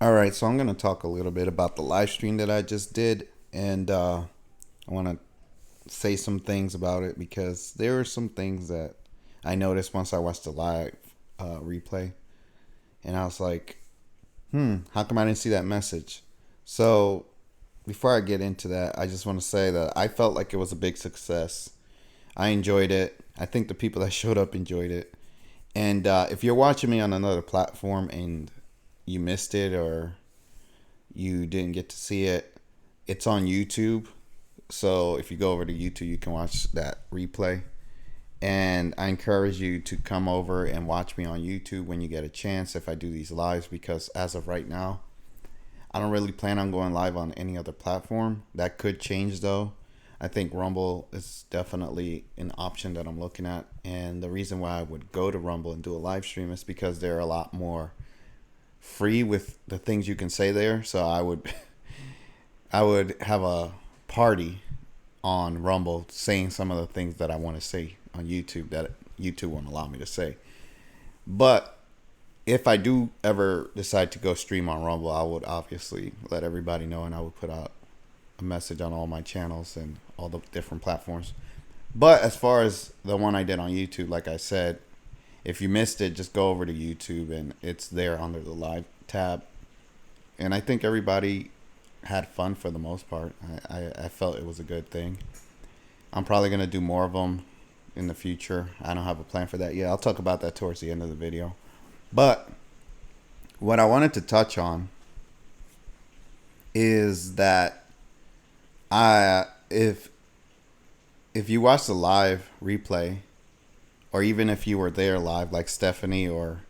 All right, so I'm going to talk a little bit about the live stream that I just did, and I want to say some things about it because there are some things that I noticed once I watched the live replay, and I was like, how come I didn't see that message? So before I get into that, I just want to say that I felt like it was a big success. I enjoyed it. I think the people that showed up enjoyed it. And if you're watching me on another platform and you missed it or you didn't get to see it, it's on YouTube. So if you go over to YouTube, you can watch that replay. And I encourage you to come over and watch me on YouTube when you get a chance if I do these lives, because as of right now, I don't really plan on going live on any other platform. That could change though. I think Rumble is definitely an option that I'm looking at. And the reason why I would go to Rumble and do a live stream is because they're a lot more free with the things you can say there. So I would have a party on Rumble saying some of the things that I want to say on YouTube that YouTube won't allow me to say. But if I do ever decide to go stream on Rumble, I would obviously let everybody know, and I would put out a message on all my channels and all the different platforms. But as far as the one I did on YouTube, like I said, if you missed it, just go over to YouTube and it's there under the live tab. And I think everybody had fun for the most part. I felt it was a good thing. I'm probably going to do more of them in the future. I don't have a plan for that yet. I'll talk about that towards the end of the video. But what I wanted to touch on is that if you watch the live replay, or even if you were there live, like Stephanie or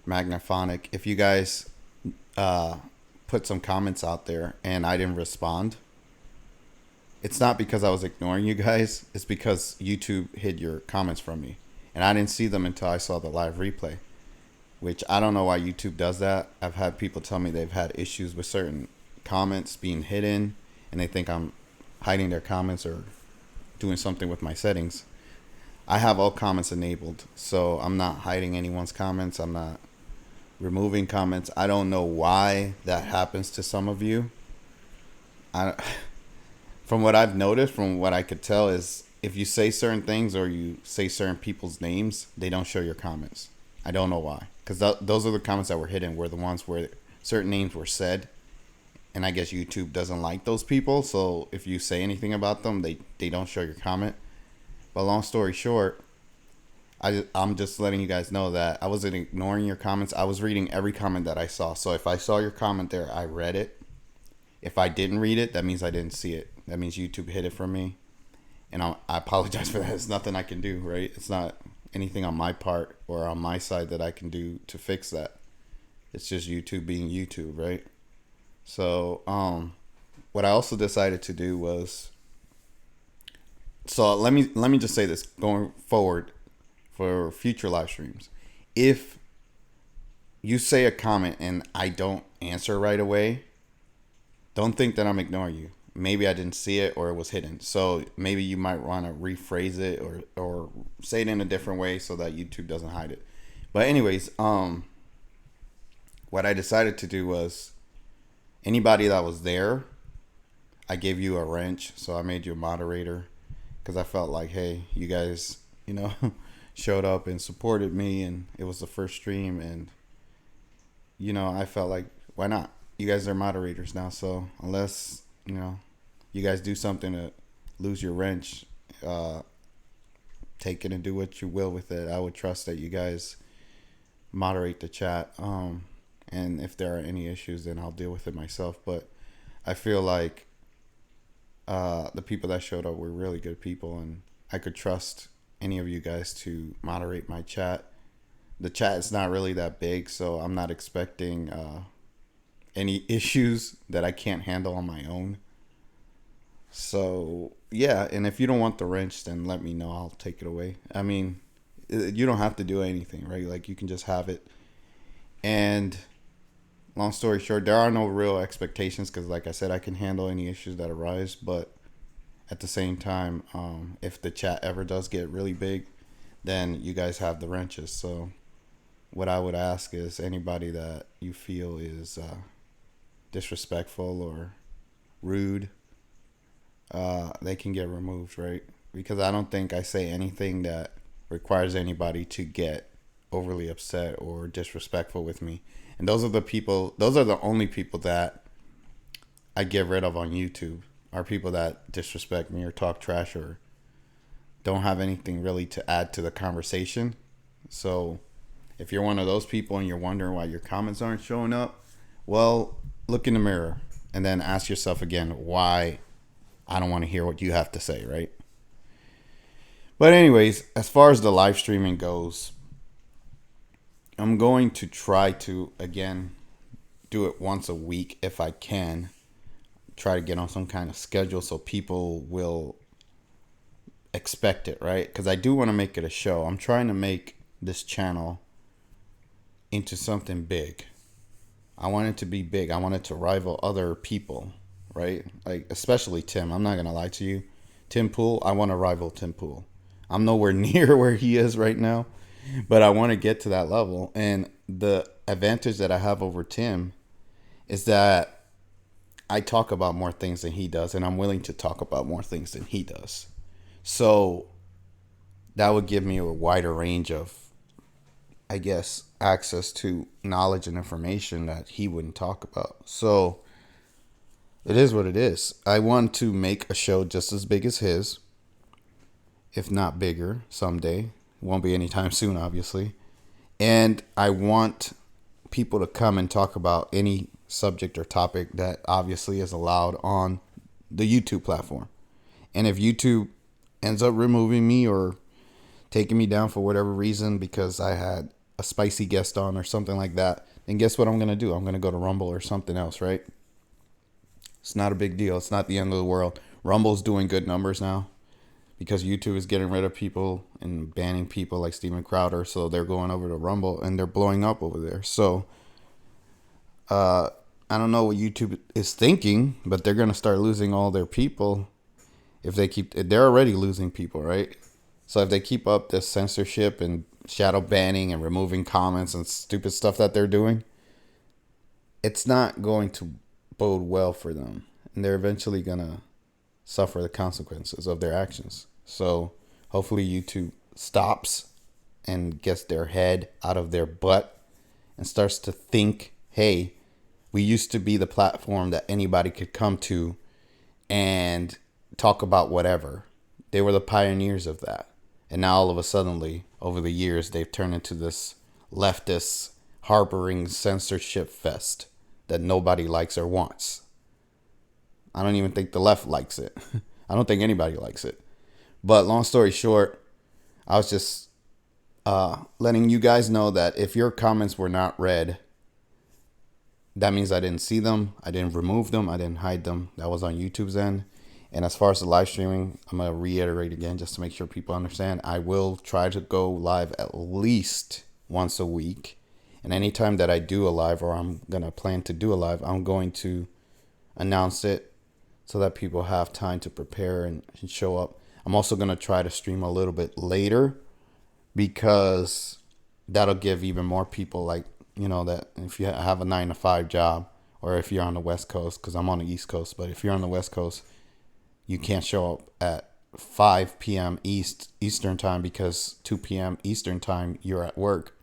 Magnaphonic, if you guys uh, put some comments out there and I didn't respond, it's not because I was ignoring you guys. It's because YouTube hid your comments from me, and I didn't see them until I saw the live replay. Which I don't know why YouTube does that. I've had people tell me they've had issues with certain comments being hidden, and they think I'm hiding their comments or doing something with my settings. I have all comments enabled, so I'm not hiding anyone's comments. I'm not removing comments. I don't know why that happens to some of you. I, from what I've noticed, from what I could tell, is if you say certain things or you say certain people's names, they don't show your comments. I don't know why, because those are the comments that were hidden, were the ones where certain names were said, and I guess YouTube doesn't like those people, so if you say anything about them, they don't show your comment. But long story short, I'm just letting you guys know that I wasn't ignoring your comments. I was reading every comment that I saw. So if I saw your comment there, I read it. If I didn't read it, that means I didn't see it. That means YouTube hid it from me. And I apologize for that. It's nothing I can do, right? It's not anything on my part or on my side that I can do to fix that. It's just YouTube being YouTube, right? So what I also decided to do was, so let me just say this going forward for future live streams. If you say a comment and I don't answer right away, don't think that I'm ignoring you. Maybe I didn't see it or it was hidden. So maybe you might want to rephrase it or say it in a different way so that YouTube doesn't hide it. But anyways, what I decided to do was anybody that was there, I gave you a wrench. So I made you a moderator because I felt like, hey, you guys, showed up and supported me, and it was the first stream, and I felt like, why not? You guys are moderators now, so unless you guys do something to lose your wrench, take it and do what you will with it. I would trust that you guys moderate the chat, and if there are any issues, then I'll deal with it myself. But I feel like the people that showed up were really good people, and I could trust any of you guys to moderate my chat. The chat is not really that big, so I'm not expecting any issues that I can't handle on my own. So yeah, and if you don't want the wrench, then let me know. I'll take it away. I mean, you don't have to do anything, right? Like, you can just have it. And long story short, there are no real expectations because, like I said, I can handle any issues that arise. But at the same time, if the chat ever does get really big, then you guys have the wrenches. So what I would ask is anybody that you feel is disrespectful or rude, they can get removed, right? Because I don't think I say anything that requires anybody to get overly upset or disrespectful with me. And those are the only people that I get rid of on YouTube, are people that disrespect me or talk trash or don't have anything really to add to the conversation. So if you're one of those people and you're wondering why your comments aren't showing up, well, look in the mirror and then ask yourself again why I don't want to hear what you have to say, right? But anyways, as far as the live streaming goes, I'm going to try to, again, do it once a week if I can. Try to get on some kind of schedule so people will expect it, right? Because I do want to make it a show. I'm trying to make this channel into something big. I want it to be big. I want it to rival other people, right? Like, especially Tim. I'm not going to lie to you. Tim Pool, I want to rival Tim Pool. I'm nowhere near where he is right now, but I want to get to that level. And the advantage that I have over Tim is that I talk about more things than he does, and I'm willing to talk about more things than he does. So that would give me a wider range of, I guess, access to knowledge and information that he wouldn't talk about. So it is what it is. I want to make a show just as big as his, if not bigger someday. It won't be anytime soon, obviously. And I want people to come and talk about any subject or topic that obviously is allowed on the YouTube platform. And if YouTube ends up removing me or taking me down for whatever reason because I had a spicy guest on or something like that, then guess what I'm going to do? I'm going to go to Rumble or something else, right? It's not a big deal. It's not the end of the world. Rumble's doing good numbers now because YouTube is getting rid of people and banning people like Steven Crowder. So they're going over to Rumble and they're blowing up over there. So I don't know what YouTube is thinking, but they're going to start losing all their people if they keep. They're already losing people, right? So if they keep up this censorship and shadow banning and removing comments and stupid stuff that they're doing, it's not going to bode well for them. And they're eventually going to suffer the consequences of their actions. So hopefully YouTube stops and gets their head out of their butt and starts to think, hey, we used to be the platform that anybody could come to and talk about whatever. They were the pioneers of that. And now all of a sudden, over the years, they've turned into this leftist harboring censorship fest that nobody likes or wants. I don't even think the left likes it. I don't think anybody likes it. But long story short, I was just letting you guys know that if your comments were not read, that means I didn't see them. I didn't remove them. I didn't hide them. That was on YouTube's end. And as far as the live streaming, I'm going to reiterate again just to make sure people understand. I will try to go live at least once a week. And anytime that I do a live or I'm going to plan to do a live, I'm going to announce it so that people have time to prepare and show up. I'm also going to try to stream a little bit later because that'll give even more people that if you have a 9-to-5 job or if you're on the West Coast, because I'm on the East Coast, but if you're on the West Coast, you can't show up at 5 p.m. Eastern time because 2 p.m. Eastern time you're at work.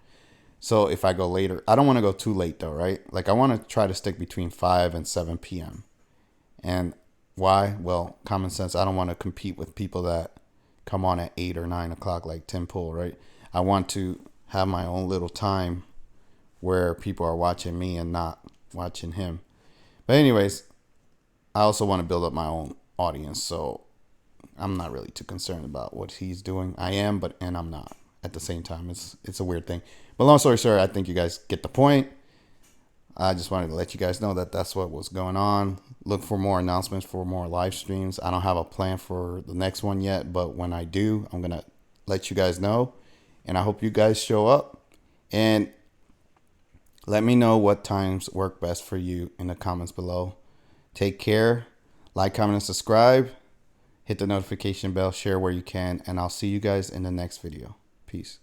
So if I go later, I don't want to go too late though, right? Like I want to try to stick between 5 and 7 p.m. And why? Well, common sense. I don't want to compete with people that come on at 8 or 9 o'clock like Tim Pool, right? I want to have my own little time where people are watching me and not watching him. But anyways, I also want to build up my own audience, so I'm not really too concerned about what he's doing. I am, and I'm not at the same time. It's a weird thing. But long story short, I think you guys get the point. I just wanted to let you guys know that that's what was going on. Look for more announcements for more live streams. I don't have a plan for the next one yet, but when I do, I'm going to let you guys know. And I hope you guys show up. And let me know what times work best for you in the comments below. Take care. Like, comment, and subscribe. Hit the notification bell. Share where you can. And I'll see you guys in the next video. Peace.